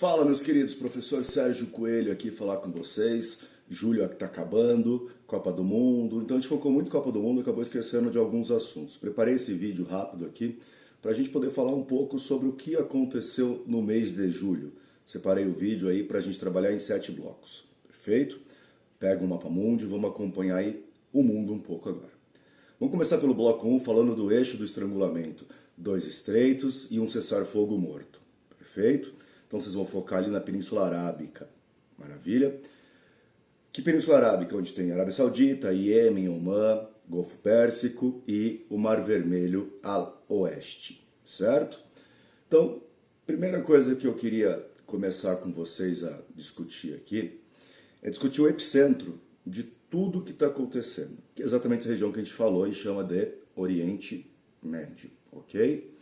Fala, meus queridos, professor Sérgio Coelho aqui falar com vocês. Julho está acabando, Copa do Mundo, então a gente focou muito em Copa do Mundo e acabou esquecendo de alguns assuntos. Preparei esse vídeo rápido aqui para a gente poder falar um pouco sobre o que aconteceu no mês de julho. Separei o vídeo aí para a gente trabalhar em 7 blocos, perfeito? Pega o mapa mundi e vamos acompanhar aí o mundo um pouco agora. Vamos começar pelo bloco 1, falando do eixo do estrangulamento. 2 estreitos e um cessar-fogo morto, perfeito? Então vocês vão focar ali na Península Arábica, maravilha? Que Península Arábica? Onde tem Arábia Saudita, Iêmen, Omã, Golfo Pérsico e o Mar Vermelho a oeste, certo? Então, primeira coisa que eu queria começar com vocês a discutir aqui é discutir o epicentro de tudo que está acontecendo, que é exatamente essa região que a gente falou e chama de Oriente Médio, ok?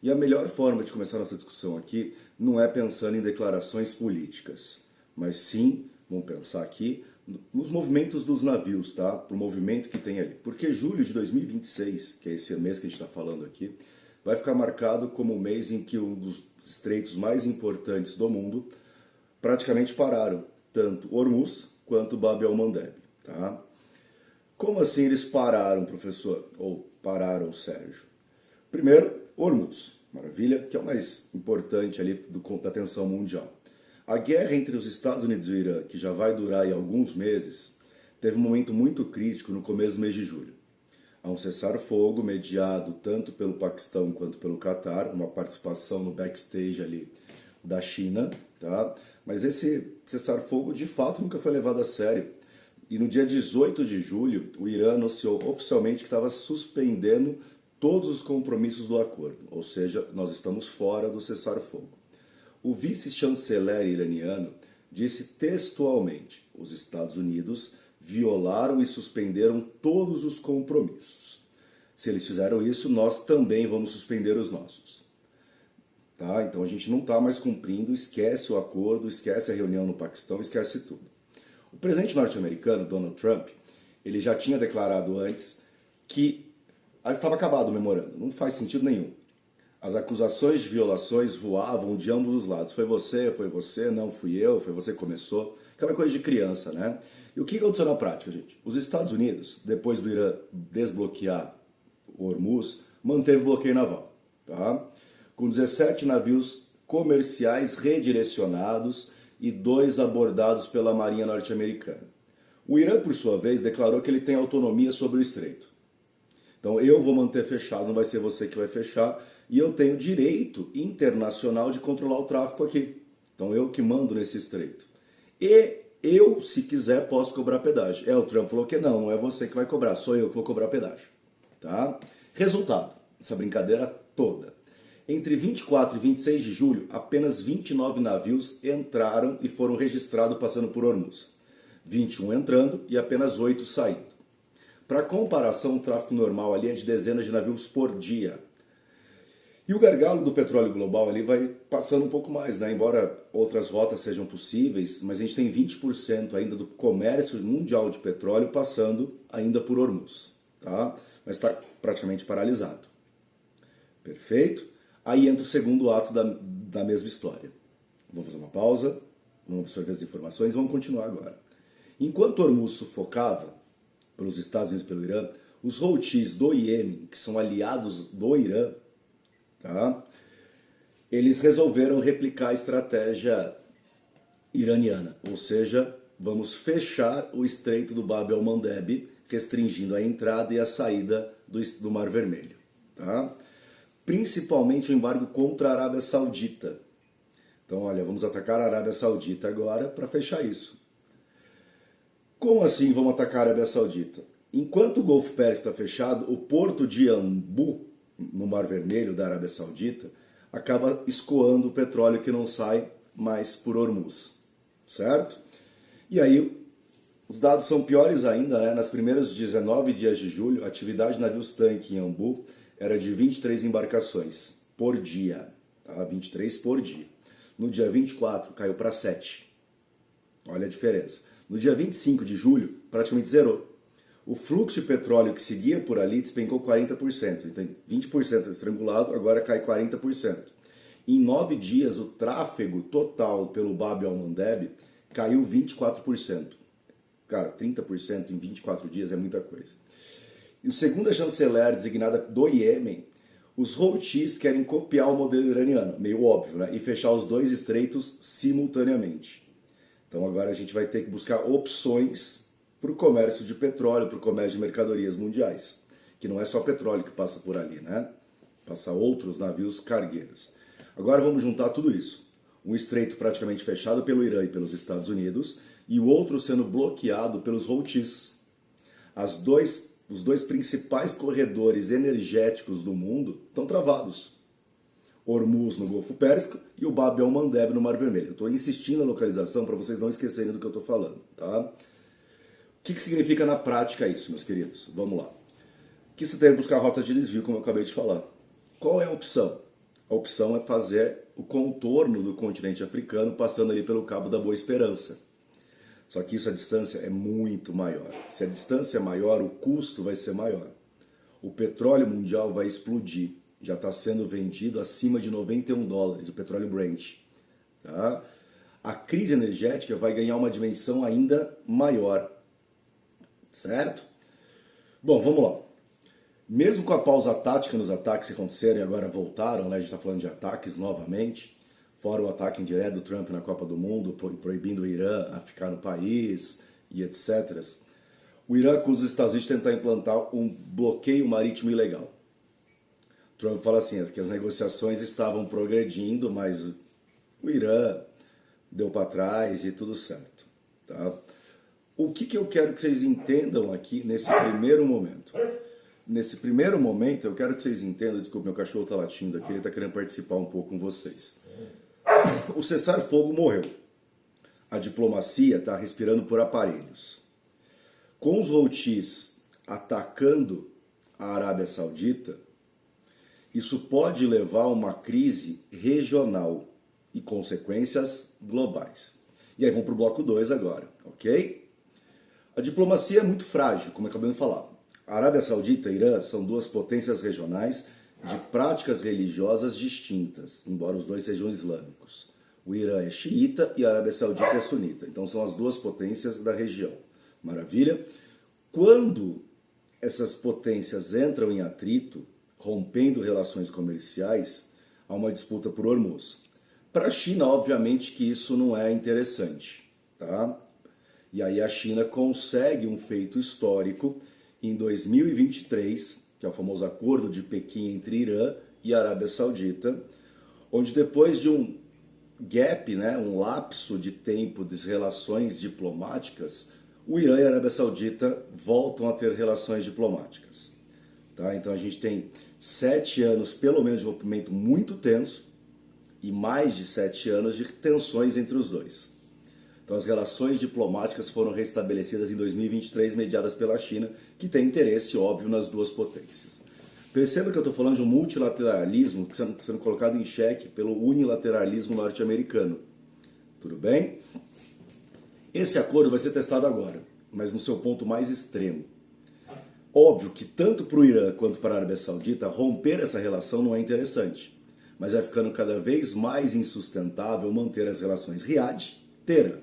E a melhor forma de começar nossa discussão aqui não é pensando em declarações políticas, mas sim, vamos pensar aqui, nos movimentos dos navios, tá? Para o movimento que tem ali. Porque julho de 2026, que é esse mês que a gente está falando aqui, vai ficar marcado como o mês em que um dos estreitos mais importantes do mundo praticamente pararam, tanto Hormuz quanto Bab el-Mandeb, tá? Como assim eles pararam, professor? Ou pararam, Sérgio? Primeiro, Hormuz, maravilha, que é o mais importante ali da tensão mundial. A guerra entre os Estados Unidos e o Irã, que já vai durar aí alguns meses, teve um momento muito crítico no começo do mês de julho. Há um cessar-fogo mediado tanto pelo Paquistão quanto pelo Catar, uma participação no backstage ali da China, tá? Mas esse cessar-fogo de fato nunca foi levado a sério. E no dia 18 de julho, o Irã anunciou oficialmente que estava suspendendo todos os compromissos do acordo, ou seja, nós estamos fora do cessar-fogo. O vice-chanceler iraniano disse textualmente: os Estados Unidos violaram e suspenderam todos os compromissos. Se eles fizeram isso, nós também vamos suspender os nossos. Tá? Então a gente não está mais cumprindo, esquece o acordo, esquece a reunião no Paquistão, esquece tudo. O presidente norte-americano, Donald Trump, ele já tinha declarado antes que estava acabado o memorando, não faz sentido nenhum. As acusações de violações voavam de ambos os lados. Foi você, não fui eu, foi você que começou. Aquela coisa de criança, né? E o que aconteceu na prática, gente? Os Estados Unidos, depois do Irã desbloquear o Hormuz, manteve o bloqueio naval, tá? Com 17 navios comerciais redirecionados e 2 abordados pela Marinha norte-americana. O Irã, por sua vez, declarou que ele tem autonomia sobre o estreito. Então eu vou manter fechado, não vai ser você que vai fechar, e eu tenho direito internacional de controlar o tráfico aqui. Então eu que mando nesse estreito. E eu, se quiser, posso cobrar pedágio. O Trump falou que não é você que vai cobrar, sou eu que vou cobrar pedágio. Tá? Resultado, essa brincadeira toda. Entre 24 e 26 de julho, apenas 29 navios entraram e foram registrados passando por Hormuz. 21 entrando e apenas 8 saindo. Para comparação, o tráfego normal ali é de dezenas de navios por dia. E o gargalo do petróleo global ali vai passando um pouco mais, né? Embora outras rotas sejam possíveis, mas a gente tem 20% ainda do comércio mundial de petróleo passando ainda por Hormuz, tá? Mas está praticamente paralisado. Perfeito? Aí entra o segundo ato da mesma história. Vamos fazer uma pausa, vamos absorver as informações e vamos continuar agora. Enquanto Hormuz sufocava pelos Estados Unidos e pelo Irã, os Houthis do Iêmen, que são aliados do Irã, tá? Eles resolveram replicar a estratégia iraniana, ou seja, vamos fechar o estreito do Bab el-Mandeb, restringindo a entrada e a saída do Mar Vermelho, tá? Principalmente o embargo contra a Arábia Saudita. Então, olha, vamos atacar a Arábia Saudita agora para fechar isso. Como assim vamos atacar a Arábia Saudita? Enquanto o Golfo Pérsico está fechado, o porto de Yanbu, no Mar Vermelho da Arábia Saudita, acaba escoando o petróleo que não sai mais por Hormuz, certo? E aí, os dados são piores ainda, né? Nas primeiros 19 dias de julho, a atividade de navios-tanque em Yanbu era de 23 embarcações por dia, tá? 23 por dia. No dia 24, caiu para 7. Olha a diferença. No dia 25 de julho, praticamente zerou. O fluxo de petróleo que seguia por ali despencou 40%. Então, 20% estrangulado, agora cai 40%. Em 9 dias, o tráfego total pelo Bab el-Mandeb caiu 24%. Cara, 30% em 24 dias é muita coisa. E segundo a chanceler designada do Iêmen, os Houthis querem copiar o modelo iraniano, meio óbvio, né? E fechar os dois estreitos simultaneamente. Então agora a gente vai ter que buscar opções para o comércio de petróleo, para o comércio de mercadorias mundiais. Que não é só petróleo que passa por ali, né? Passa outros navios cargueiros. Agora vamos juntar tudo isso. Um estreito praticamente fechado pelo Irã e pelos Estados Unidos e o outro sendo bloqueado pelos Houthis. Os dois principais corredores energéticos do mundo estão travados. Hormuz no Golfo Pérsico e o Bab el-Mandeb no Mar Vermelho. Eu estou insistindo na localização para vocês não esquecerem do que eu estou falando. Tá? O que significa na prática isso, meus queridos? Vamos lá. Que você deve buscar rotas de desvio, como eu acabei de falar. Qual é a opção? A opção é fazer o contorno do continente africano passando ali pelo Cabo da Boa Esperança. Só que isso, a distância é muito maior. Se a distância é maior, o custo vai ser maior. O petróleo mundial vai explodir. Já está sendo vendido acima de $91, o petróleo Brent. Tá? A crise energética vai ganhar uma dimensão ainda maior. Certo? Bom, vamos lá. Mesmo com a pausa tática nos ataques que aconteceram e agora voltaram, né? A gente está falando de ataques novamente, fora o ataque indireto do Trump na Copa do Mundo, proibindo o Irã a ficar no país e etc. O Irã acusa os Estados Unidos de tentar implantar um bloqueio marítimo ilegal. Trump fala assim, que as negociações estavam progredindo, mas o Irã deu para trás e tudo certo. Tá? O que eu quero que vocês entendam aqui nesse primeiro momento? Nesse primeiro momento, eu quero que vocês entendam, desculpa, meu cachorro está latindo aqui, ele está querendo participar um pouco com vocês. O cessar-fogo morreu. A diplomacia está respirando por aparelhos. Com os Houthis atacando a Arábia Saudita, isso pode levar a uma crise regional e consequências globais. E aí vamos para o bloco 2 agora, ok? A diplomacia é muito frágil, como eu acabei de falar. A Arábia Saudita e Irã são duas potências regionais de práticas religiosas distintas, embora os dois sejam islâmicos. O Irã é xiita e a Arábia Saudita é sunita. Então são as duas potências da região. Maravilha? Quando essas potências entram em atrito, rompendo relações comerciais, há uma disputa por Hormuz. Para a China, obviamente que isso não é interessante. Tá? E aí a China consegue um feito histórico em 2023, que é o famoso Acordo de Pequim entre Irã e Arábia Saudita, onde depois de um gap, né, um lapso de tempo das relações diplomáticas, o Irã e a Arábia Saudita voltam a ter relações diplomáticas. Tá? Então a gente tem 7 anos, pelo menos, de rompimento muito tenso e mais de 7 anos de tensões entre os dois. Então as relações diplomáticas foram restabelecidas em 2023, mediadas pela China, que tem interesse óbvio nas duas potências. Perceba que eu estou falando de um multilateralismo que está sendo colocado em xeque pelo unilateralismo norte-americano. Tudo bem? Esse acordo vai ser testado agora, mas no seu ponto mais extremo. Óbvio que tanto para o Irã quanto para a Arábia Saudita, romper essa relação não é interessante, mas vai ficando cada vez mais insustentável manter as relações Riad-Teherã,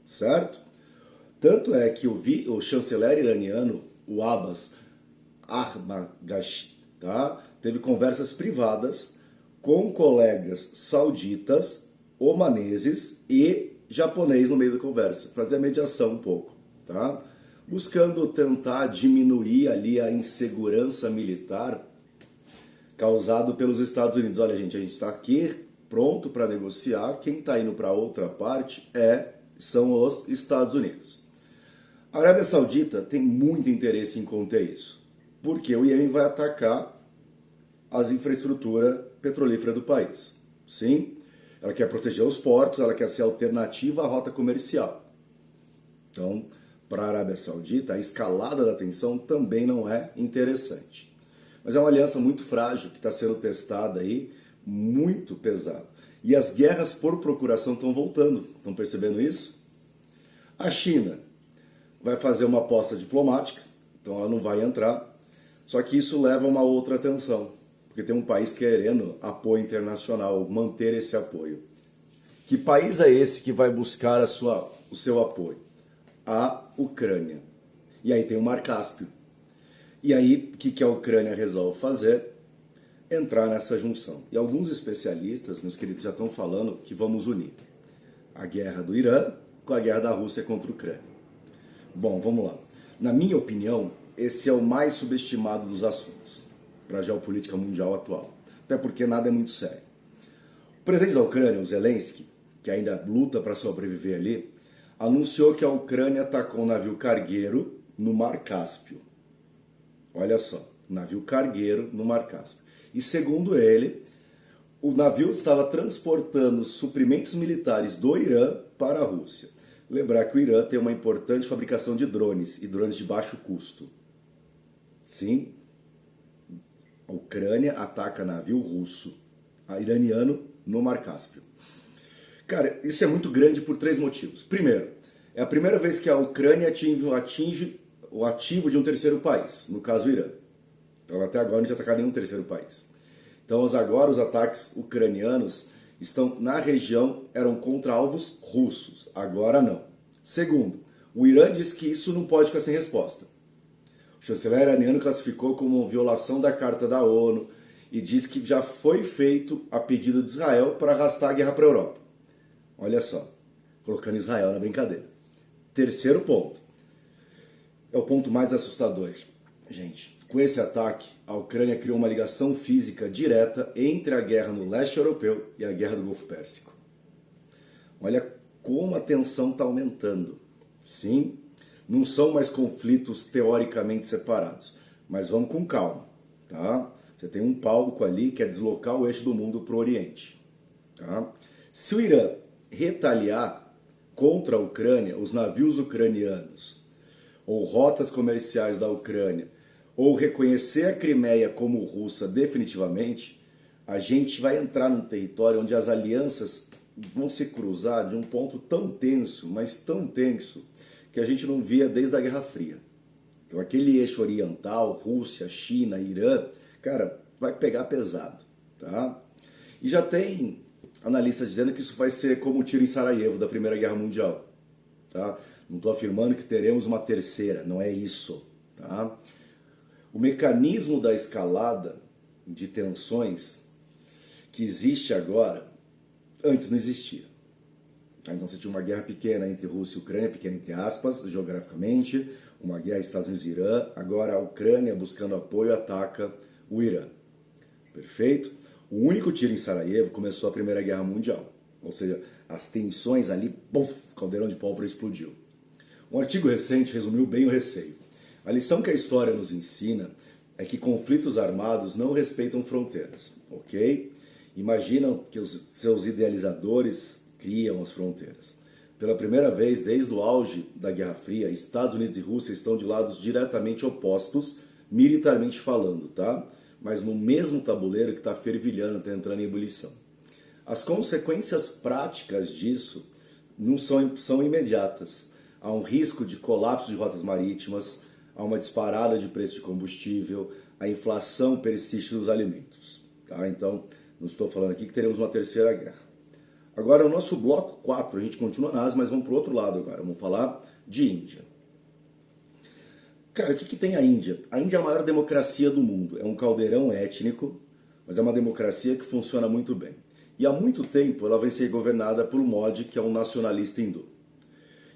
certo? Tanto é que o chanceler iraniano, o Abbas Arghmaghashi, tá? Teve conversas privadas com colegas sauditas, omaneses e japonês no meio da conversa, fazer a mediação um pouco, tá? Buscando tentar diminuir ali a insegurança militar causado pelos Estados Unidos. Olha, gente, a gente está aqui pronto para negociar, quem está indo para outra parte são os Estados Unidos. A Arábia Saudita tem muito interesse em conter isso, porque o Iêmen vai atacar as infraestruturas petrolíferas do país. Sim, ela quer proteger os portos, ela quer ser alternativa à rota comercial. Então, para a Arábia Saudita, a escalada da tensão também não é interessante. Mas é uma aliança muito frágil, que está sendo testada aí, muito pesado. E as guerras por procuração estão voltando, estão percebendo isso? A China vai fazer uma aposta diplomática, então ela não vai entrar, só que isso leva a uma outra tensão. porque tem um país querendo apoio internacional, manter esse apoio. Que país é esse que vai buscar o seu apoio? A Ucrânia. E aí tem o Mar Cáspio. E aí, o que a Ucrânia resolve fazer? Entrar nessa junção. E alguns especialistas, meus queridos, já estão falando que vamos unir a guerra do Irã com a guerra da Rússia contra a Ucrânia. Bom, vamos lá. Na minha opinião, esse é o mais subestimado dos assuntos para a geopolítica mundial atual. Até porque nada é muito sério. O presidente da Ucrânia, o Zelensky, que ainda luta para sobreviver ali, anunciou que a Ucrânia atacou um navio cargueiro no Mar Cáspio. Olha só, navio cargueiro no Mar Cáspio. E segundo ele, o navio estava transportando suprimentos militares do Irã para a Rússia. Lembrar que o Irã tem uma importante fabricação de drones, e drones de baixo custo. Sim, a Ucrânia ataca navio russo, iraniano, no Mar Cáspio. Cara, isso é muito grande por 3 motivos. Primeiro, é a primeira vez que a Ucrânia atinge o ativo de um terceiro país, no caso o Irã. Então até agora não tinha atacado nenhum terceiro país. Então agora os ataques ucranianos estão na região, eram contra alvos russos, agora não. Segundo, o Irã diz que isso não pode ficar sem resposta. O chanceler iraniano classificou como violação da Carta da ONU e diz que já foi feito a pedido de Israel para arrastar a guerra para a Europa. Olha só, colocando Israel na brincadeira. Terceiro ponto, é o ponto mais assustador. Gente, com esse ataque, a Ucrânia criou uma ligação física direta entre a guerra no leste europeu e a guerra do Golfo Pérsico. Olha como a tensão está aumentando. Sim, não são mais conflitos teoricamente separados, mas vamos com calma, tá? Você tem um palco ali que é deslocar o eixo do mundo para o Oriente, tá? Se o Irã retaliar contra a Ucrânia, os navios ucranianos, ou rotas comerciais da Ucrânia, ou reconhecer a Crimeia como russa definitivamente, a gente vai entrar num território onde as alianças vão se cruzar de um ponto tão tenso, mas tão tenso, que a gente não via desde a Guerra Fria. Então aquele eixo oriental, Rússia, China, Irã, cara, vai pegar pesado, tá? E já tem analistas dizendo que isso vai ser como o tiro em Sarajevo da Primeira Guerra Mundial, tá? Não estou afirmando que teremos uma terceira, não é isso, tá? O mecanismo da escalada de tensões que existe agora, antes não existia. Então você tinha uma guerra pequena entre Rússia e Ucrânia, pequena entre aspas, geograficamente, uma guerra Estados Unidos e Irã, agora a Ucrânia, buscando apoio, ataca o Irã. Perfeito? O único tiro em Sarajevo começou a Primeira Guerra Mundial, ou seja, as tensões ali, puf, caldeirão de pólvora explodiu. Um artigo recente resumiu bem o receio. A lição que a história nos ensina é que conflitos armados não respeitam fronteiras, ok? Imaginam que os seus idealizadores criam as fronteiras. Pela primeira vez desde o auge da Guerra Fria, Estados Unidos e Rússia estão de lados diretamente opostos, militarmente falando, tá? Mas no mesmo tabuleiro que está fervilhando, está entrando em ebulição. As consequências práticas disso não são imediatas. Há um risco de colapso de rotas marítimas, há uma disparada de preço de combustível, a inflação persiste nos alimentos. Tá? Então, não estou falando aqui que teremos uma terceira guerra. Agora, o nosso bloco 4, a gente continua na Ásia, mas vamos para o outro lado agora. Vamos falar de Índia. Cara, o que tem a Índia? A Índia é a maior democracia do mundo. É um caldeirão étnico, mas é uma democracia que funciona muito bem. E há muito tempo ela vem ser governada por Modi, que é um nacionalista hindu.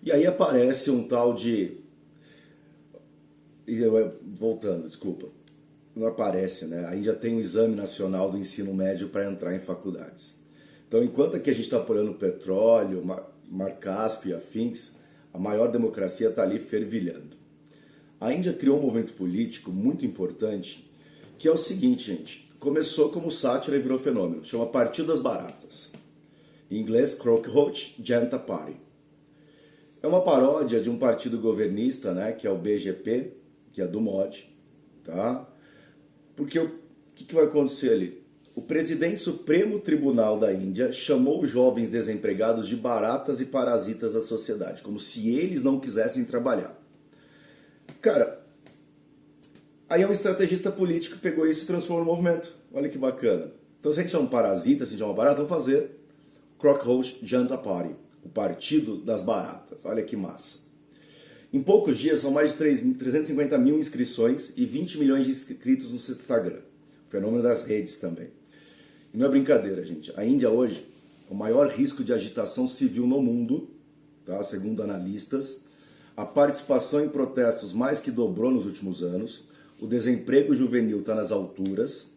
E aí aparece um tal de... Voltando, desculpa. Não aparece, né? A Índia tem um exame nacional do ensino médio para entrar em faculdades. Então, enquanto aqui a gente está apoiando petróleo, Mar Cáspio e afins, a maior democracia está ali fervilhando. A Índia criou um movimento político muito importante, que é o seguinte, gente. Começou como sátira e virou fenômeno. Chama Partido das Baratas. Em inglês, Cockroach Janata Party. É uma paródia de um partido governista, né, que é o BJP, que é do Modi, tá? Porque o que vai acontecer ali? O presidente Supremo Tribunal da Índia chamou os jovens desempregados de baratas e parasitas da sociedade, como se eles não quisessem trabalhar. Cara, Aí um estrategista político pegou isso e transformou no movimento. Olha que bacana. Então se a gente é um parasita, se a gente é uma barata, vamos fazer Cockroach Junta Party, o partido das baratas. Olha que massa. Em poucos dias são mais de 350 mil inscrições e 20 milhões de inscritos no Instagram. O fenômeno das redes também. E não é brincadeira, gente. A Índia hoje é o maior risco de agitação civil no mundo, tá? Segundo analistas. A participação em protestos mais que dobrou nos últimos anos. O desemprego juvenil está nas alturas.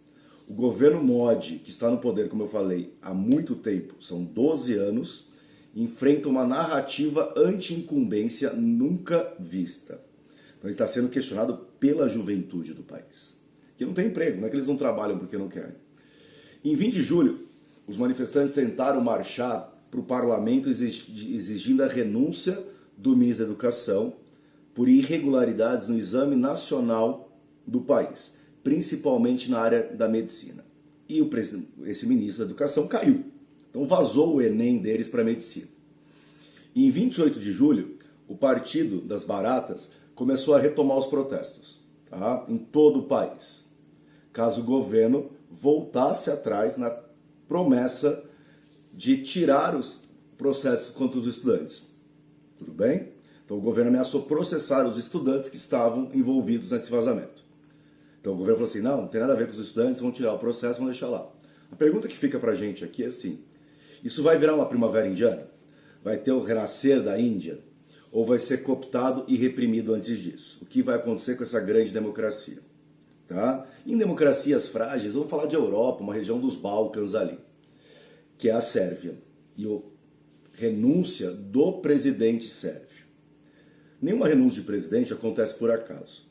O governo Modi, que está no poder, como eu falei, há muito tempo, são 12 anos, enfrenta uma narrativa anti-incumbência nunca vista. Então ele está sendo questionado pela juventude do país, que não tem emprego, não é que eles não trabalham porque não querem. Em 20 de julho, os manifestantes tentaram marchar para o parlamento exigindo a renúncia do ministro da Educação por irregularidades no exame nacional do país, principalmente na área da medicina. E esse ministro da Educação caiu. Então vazou o Enem deles para a medicina. E em 28 de julho, o Partido das Baratas começou a retomar os protestos, tá? Em todo o país, caso o governo voltasse atrás na promessa de tirar os processos contra os estudantes. Tudo bem? Então o governo ameaçou processar os estudantes que estavam envolvidos nesse vazamento. Então o governo falou assim, não tem nada a ver com os estudantes, vão tirar o processo, vão deixar lá. A pergunta que fica pra gente aqui é assim, isso vai virar uma primavera indiana? Vai ter o renascer da Índia? Ou vai ser cooptado e reprimido antes disso? O que vai acontecer com essa grande democracia? Tá? Em democracias frágeis, vamos falar de Europa, uma região dos Balcãs ali, que é a Sérvia, e a renúncia do presidente sérvio. Nenhuma renúncia de presidente acontece por acaso.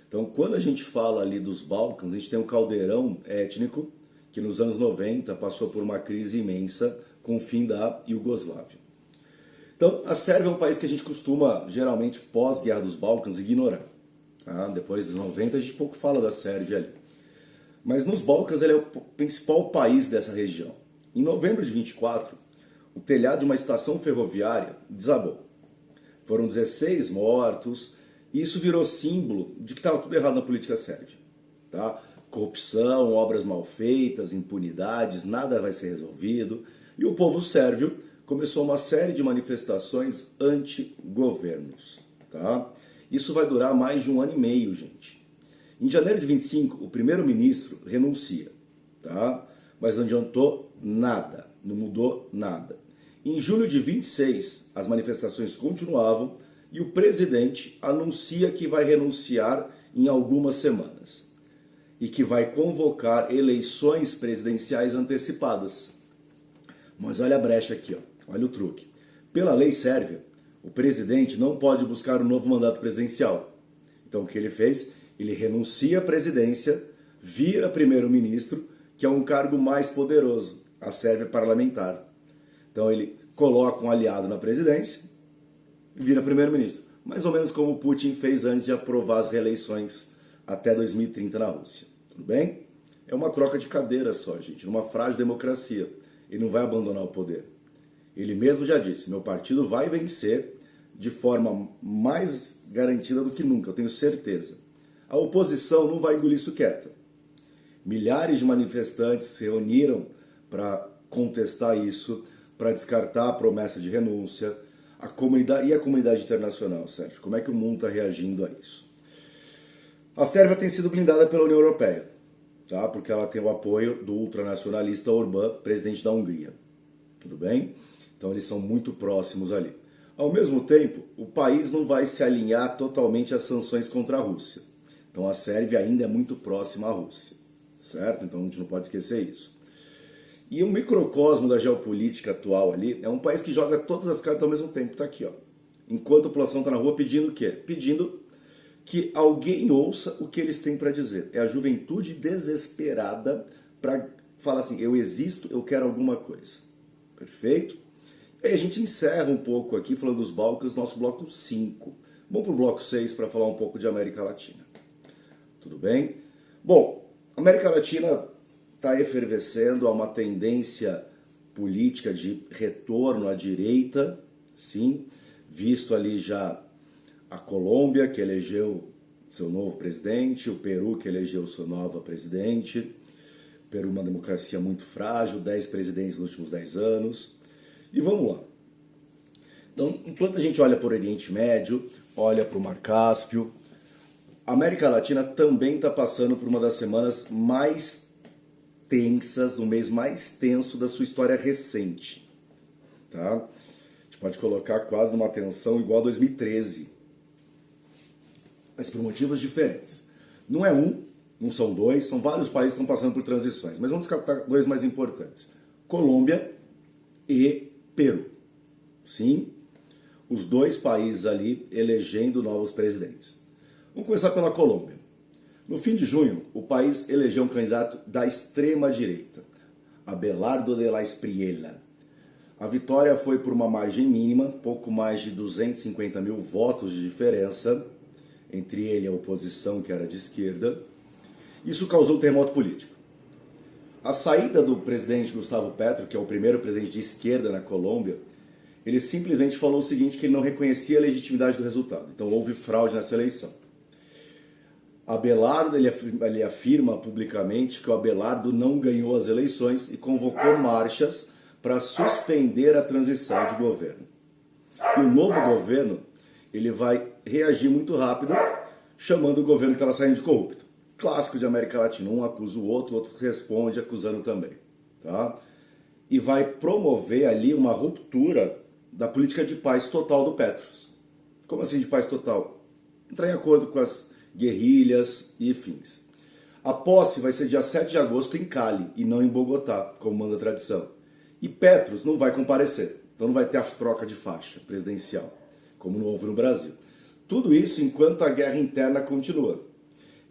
Então, quando a gente fala ali dos Balcãs, a gente tem um caldeirão étnico que nos anos 90 passou por uma crise imensa com o fim da Iugoslávia. Então, a Sérvia é um país que a gente costuma, geralmente, pós-guerra dos Balcãs, ignorar. Tá? Depois dos 90, a gente pouco fala da Sérvia ali. Mas nos Balcãs, ele é o principal país dessa região. Em novembro de 24, o telhado de uma estação ferroviária desabou. Foram 16 mortos, e isso virou símbolo de que estava tudo errado na política sérvia. Tá? Corrupção, obras mal feitas, impunidades, nada vai ser resolvido. E o povo sérvio começou uma série de manifestações anti-governos. Tá? Isso vai durar mais de 1 ano e meio, gente. Em janeiro de 25, o primeiro-ministro renuncia. Tá? Mas não adiantou nada, não mudou nada. Em julho de 26, as manifestações continuavam, e o presidente anuncia que vai renunciar em algumas semanas e que vai convocar eleições presidenciais antecipadas. Mas olha a brecha aqui, ó. Olha o truque. Pela lei sérvia, o presidente não pode buscar um novo mandato presidencial. Então o que ele fez? Ele renuncia à presidência, vira primeiro-ministro, que é um cargo mais poderoso, a Sérvia parlamentar. Então ele coloca um aliado na presidência, vira primeiro-ministro. Mais ou menos como o Putin fez antes de aprovar as reeleições até 2030 na Rússia. Tudo bem? É uma troca de cadeira só, gente. Numa frágil democracia. Ele não vai abandonar o poder. Ele mesmo já disse, meu partido vai vencer de forma mais garantida do que nunca, eu tenho certeza. A oposição não vai engolir isso quieta. Milhares de manifestantes se reuniram para contestar isso, para descartar a promessa de renúncia. A comunidade internacional, Sérgio? Como é que o mundo está reagindo a isso? A Sérvia tem sido blindada pela União Europeia, tá? Porque ela tem o apoio do ultranacionalista Orbán, presidente da Hungria. Tudo bem? Então eles são muito próximos ali. Ao mesmo tempo, o país não vai se alinhar totalmente às sanções contra a Rússia. Então a Sérvia ainda é muito próxima à Rússia, certo? Então a gente não pode esquecer isso. E o microcosmo da geopolítica atual ali é um país que joga todas as cartas ao mesmo tempo. Tá aqui, ó. Enquanto a população está na rua pedindo o quê? Pedindo que alguém ouça o que eles têm para dizer. É a juventude desesperada para falar assim, eu existo, eu quero alguma coisa. Perfeito? E aí a gente encerra um pouco aqui falando dos Balcãs, nosso bloco 5. Vamos para o bloco 6 para falar um pouco de América Latina. Tudo bem? Bom, América Latina está efervescendo, há uma tendência política de retorno à direita, sim, visto ali já a Colômbia, que elegeu seu novo presidente, o Peru que elegeu sua nova presidente. O Peru é uma democracia muito frágil, 10 presidentes nos últimos 10 anos. E vamos lá. Então, enquanto a gente olha para o Oriente Médio, olha para o Mar Cáspio, a América Latina também está passando por uma das semanas mais tensas, no mês mais tenso da sua história recente. Tá? A gente pode colocar quase numa tensão igual a 2013. Mas por motivos diferentes. Não é um, não são dois, são vários países que estão passando por transições. Mas vamos descartar dois mais importantes. Colômbia e Peru. Sim, os dois países ali elegendo novos presidentes. Vamos começar pela Colômbia. No fim de junho, o país elegeu um candidato da extrema-direita, Abelardo de la Espriella. A vitória foi por uma margem mínima, pouco mais de 250 mil votos de diferença, entre ele e a oposição, que era de esquerda. Isso causou um terremoto político. A saída do presidente Gustavo Petro, que é o primeiro presidente de esquerda na Colômbia, ele simplesmente falou o seguinte, que ele não reconhecia a legitimidade do resultado. Então houve fraude nessa eleição. Abelardo, ele afirma publicamente que o Abelardo não ganhou as eleições e convocou marchas para suspender a transição de governo. E o novo governo, ele vai reagir muito rápido, chamando o governo que estava saindo de corrupto. Clássico de América Latina, um acusa o outro responde acusando também. Tá? E vai promover ali uma ruptura da política de paz total do Petros. Como assim de paz total? Entrar em acordo com as guerrilhas e fins. A posse vai ser dia 7 de agosto em Cali e não em Bogotá, como manda a tradição. E Petros não vai comparecer, então não vai ter a troca de faixa presidencial, como não houve no Brasil. Tudo isso enquanto a guerra interna continua.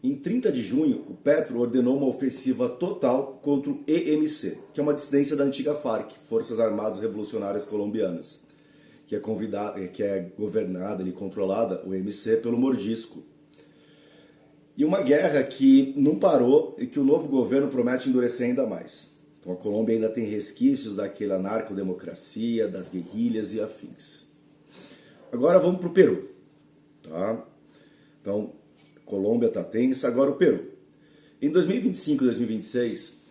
Em 30 de junho, o Petro ordenou uma ofensiva total contra o EMC, que é uma dissidência da antiga FARC, Forças Armadas Revolucionárias Colombianas, que é governada e controlada, o EMC, pelo Mordisco. E uma guerra que não parou e que o novo governo promete endurecer ainda mais. Então a Colômbia ainda tem resquícios daquela narcodemocracia, das guerrilhas e afins. Agora vamos para o Peru. Tá? Então, Colômbia está tensa, agora o Peru. Em 2025 e 2026,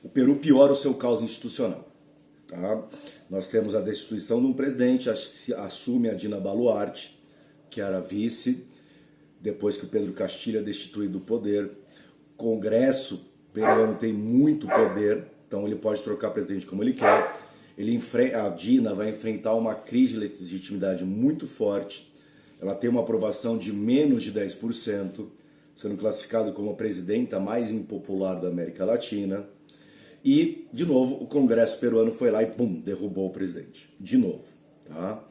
o Peru piora o seu caos institucional. Tá? Nós temos a destituição de um presidente, assume a Dina Boluarte, que era vice, depois que o Pedro Castilho é destituído do poder. O Congresso peruano tem muito poder, então ele pode trocar presidente como ele quer. A Dina vai enfrentar uma crise de legitimidade muito forte. Ela tem uma aprovação de menos de 10%, sendo classificada como a presidenta mais impopular da América Latina. E, de novo, o Congresso peruano foi lá e, pum, derrubou o presidente. De novo, tá?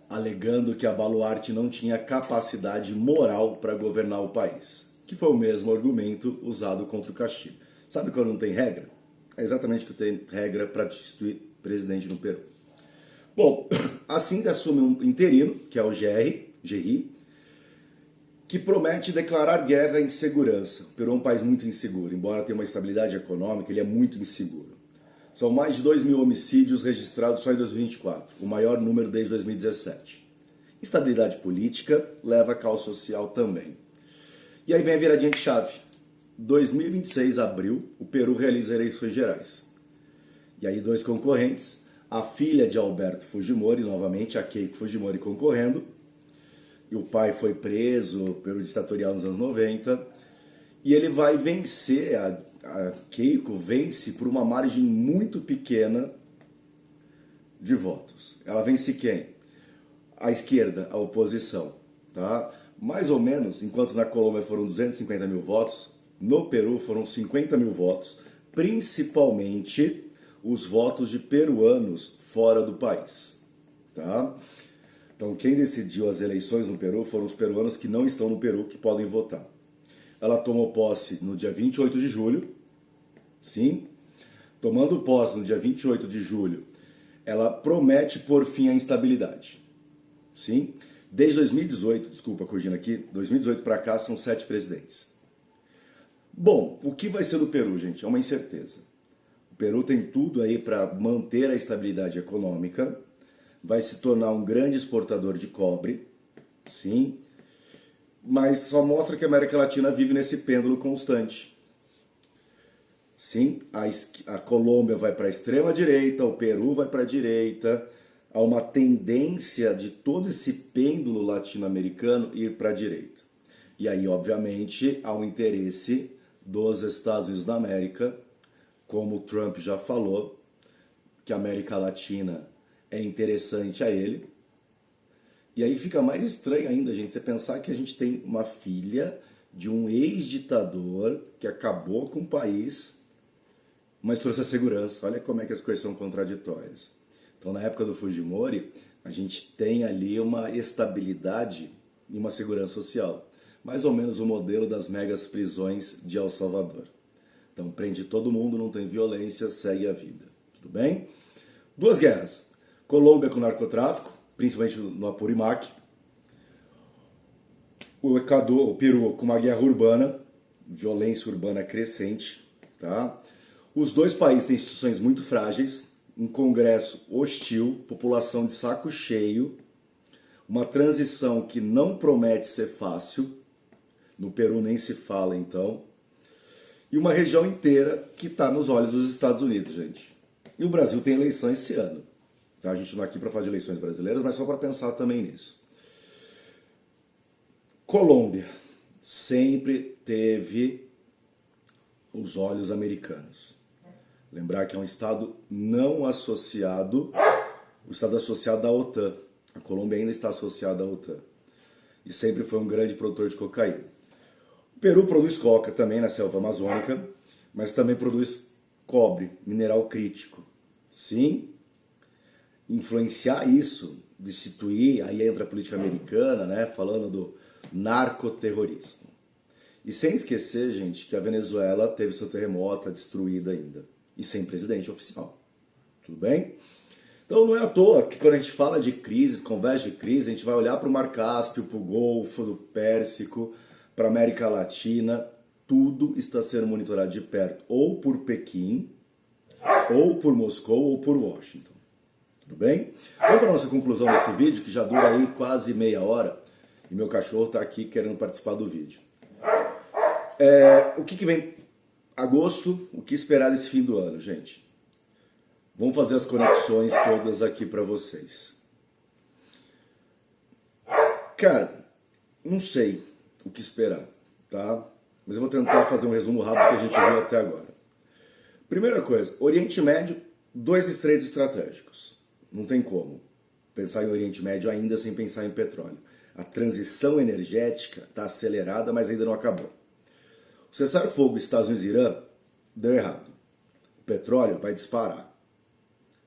Alegando que a Boluarte não tinha capacidade moral para governar o país, que foi o mesmo argumento usado contra o Castilho. Sabe quando não tem regra? É exatamente que tem regra para destituir presidente no Peru. Bom, assim que assume um interino, que é o Gerry, que promete declarar guerra em segurança. O Peru é um país muito inseguro, embora tenha uma estabilidade econômica, ele é muito inseguro. São mais de 2.000 homicídios registrados só em 2024, o maior número desde 2017. Instabilidade política leva a caos social também. E aí vem a viradinha de chave. 2026, abril, o Peru realiza eleições gerais. E aí dois concorrentes, a filha de Alberto Fujimori, novamente a Keiko Fujimori concorrendo, e o pai foi preso pelo ditatorial nos anos 90, e ele vai vencer, a Keiko vence por uma margem muito pequena de votos. Ela vence quem? A esquerda, a oposição. Tá? Mais ou menos, enquanto na Colômbia foram 250 mil votos, no Peru foram 50 mil votos, principalmente os votos de peruanos fora do país. Tá? Então quem decidiu as eleições no Peru foram os peruanos que não estão no Peru, que podem votar. Ela tomou posse no dia 28 de julho, sim. Tomando posse no dia 28 de julho, ela promete pôr fim à instabilidade, sim. Desde 2018, desculpa, corrigindo aqui, 2018 para cá são 7 presidentes. Bom, o que vai ser do Peru, gente? É uma incerteza. O Peru tem tudo aí para manter a estabilidade econômica, vai se tornar um grande exportador de cobre, sim. mas só mostra que a América Latina vive nesse pêndulo constante. Sim, a Colômbia vai para a extrema direita, o Peru vai para a direita, há uma tendência de todo esse pêndulo latino-americano ir para a direita. E aí, obviamente, há um interesse dos Estados Unidos da América, como o Trump já falou, que a América Latina é interessante a ele. E aí fica mais estranho ainda, gente, você pensar que a gente tem uma filha de um ex-ditador que acabou com o país, mas trouxe a segurança. Olha como é que as coisas são contraditórias. Então, na época do Fujimori, a gente tem ali uma estabilidade e uma segurança social. Mais ou menos o modelo das megas prisões de El Salvador. Então, prende todo mundo, não tem violência, segue a vida. Tudo bem? Duas guerras. Colômbia com narcotráfico, principalmente no Apurímac. O Equador, o Peru com uma guerra urbana, violência urbana crescente. Tá? Os dois países têm instituições muito frágeis, um congresso hostil, população de saco cheio, uma transição que não promete ser fácil, no Peru nem se fala então, e uma região inteira que está nos olhos dos Estados Unidos, gente. E o Brasil tem eleição esse ano. Então, a gente não é aqui para falar de eleições brasileiras, mas só para pensar também nisso. Colômbia sempre teve os olhos americanos. Lembrar que é um estado não associado, o estado associado à OTAN. A Colômbia ainda está associada à OTAN. E sempre foi um grande produtor de cocaína. O Peru produz coca também na selva amazônica, mas também produz cobre, mineral crítico. Sim, influenciar isso, destituir, aí entra a política americana, né, falando do narcoterrorismo. E sem esquecer, gente, que a Venezuela teve seu terremoto destruída ainda. E sem presidente oficial. Tudo bem? Então não é à toa que quando a gente fala de crises, conversa de crise, a gente vai olhar para o Mar Cáspio, para o Golfo do Pérsico, para a América Latina, tudo está sendo monitorado de perto, ou por Pequim, ou por Moscou, ou por Washington. Tudo bem? Vamos para a nossa conclusão desse vídeo, que já dura aí quase meia hora, e meu cachorro está aqui querendo participar do vídeo. O que vem? Agosto, o que esperar desse fim do ano, gente? Vamos fazer as conexões todas aqui para vocês. Cara, não sei o que esperar, tá? Mas eu vou tentar fazer um resumo rápido que a gente viu até agora. Primeira coisa, Oriente Médio, dois estreitos estratégicos. Não tem como pensar em Oriente Médio ainda sem pensar em petróleo. A transição energética está acelerada, mas ainda não acabou. O cessar-fogo Estados Unidos e Irã deu errado. O petróleo vai disparar.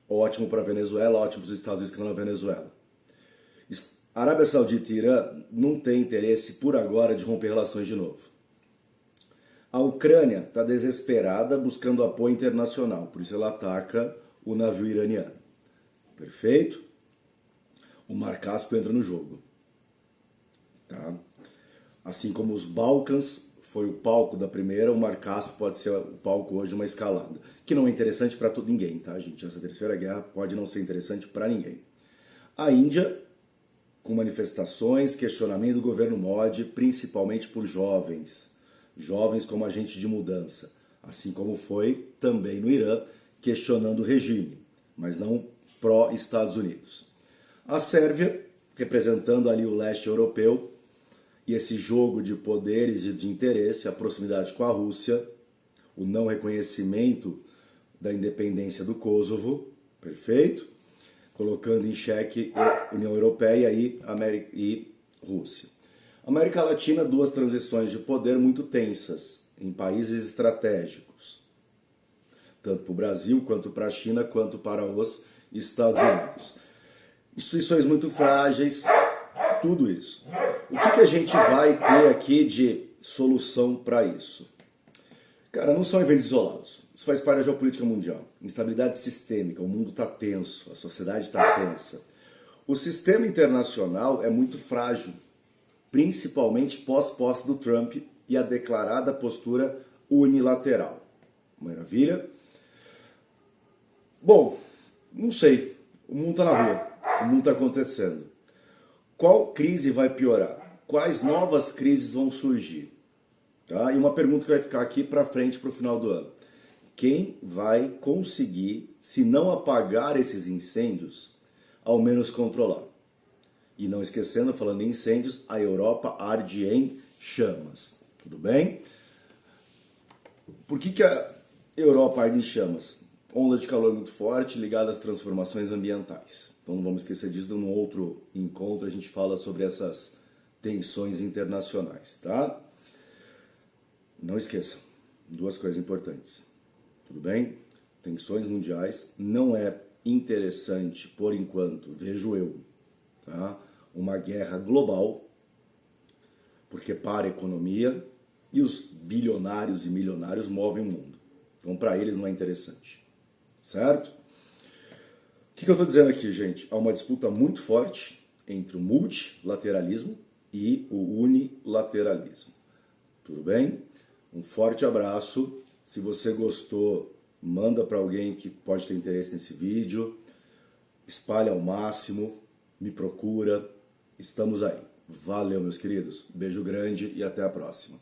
Ótimo para a Venezuela, ótimo para os Estados Unidos que estão na Venezuela. A Arábia Saudita e Irã não tem interesse por agora de romper relações de novo. A Ucrânia está desesperada buscando apoio internacional, por isso ela ataca o navio iraniano. Perfeito? O Mar Cáspio entra no jogo. Tá? Assim como os Balcãs foi o palco da primeira, o Mar Cáspio pode ser o palco hoje de uma escalada. Que não é interessante para ninguém, tá, gente? Essa terceira guerra pode não ser interessante para ninguém. A Índia, com manifestações, questionamento do governo Modi, principalmente por jovens. Jovens como agente de mudança. Assim como foi também no Irã, questionando o regime, mas não pró-Estados Unidos. A Sérvia, representando ali o leste europeu, e esse jogo de poderes e de interesse, a proximidade com a Rússia, o não reconhecimento da independência do Kosovo, perfeito? Colocando em xeque a União Europeia e Rússia. América Latina, duas transições de poder muito tensas, em países estratégicos. Tanto para o Brasil, quanto para a China, quanto para os Estados Unidos. Instituições muito frágeis, tudo isso. O que a gente vai ter aqui de solução para isso? Cara, não são eventos isolados. Isso faz parte da geopolítica mundial. Instabilidade sistêmica, o mundo está tenso, a sociedade está tensa. O sistema internacional é muito frágil, principalmente pós-posse do Trump e a declarada postura unilateral. Maravilha? Bom, não sei. O mundo está na rua, o mundo está acontecendo. Qual crise vai piorar? quais novas crises vão surgir? Tá? E uma pergunta que vai ficar aqui para frente para o final do ano. Quem vai conseguir, se não apagar esses incêndios, ao menos controlar? E não esquecendo, falando em incêndios, a Europa arde em chamas. Tudo bem? Por que a Europa arde em chamas? Onda de calor muito forte ligada às transformações ambientais. Então não vamos esquecer disso, num outro encontro a gente fala sobre essas tensões internacionais, tá? Não esqueçam, duas coisas importantes. Tudo bem? Tensões mundiais, não é interessante, por enquanto, vejo eu, tá? Uma guerra global, porque para a economia e os bilionários e milionários movem o mundo. Então, para eles não é interessante, certo? O que eu estou dizendo aqui, gente? Há uma disputa muito forte entre o multilateralismo e o unilateralismo. Tudo bem? Um forte abraço. Se você gostou, manda para alguém que pode ter interesse nesse vídeo. Espalha ao máximo. Me procura. Estamos aí. Valeu, meus queridos. Beijo grande e até a próxima.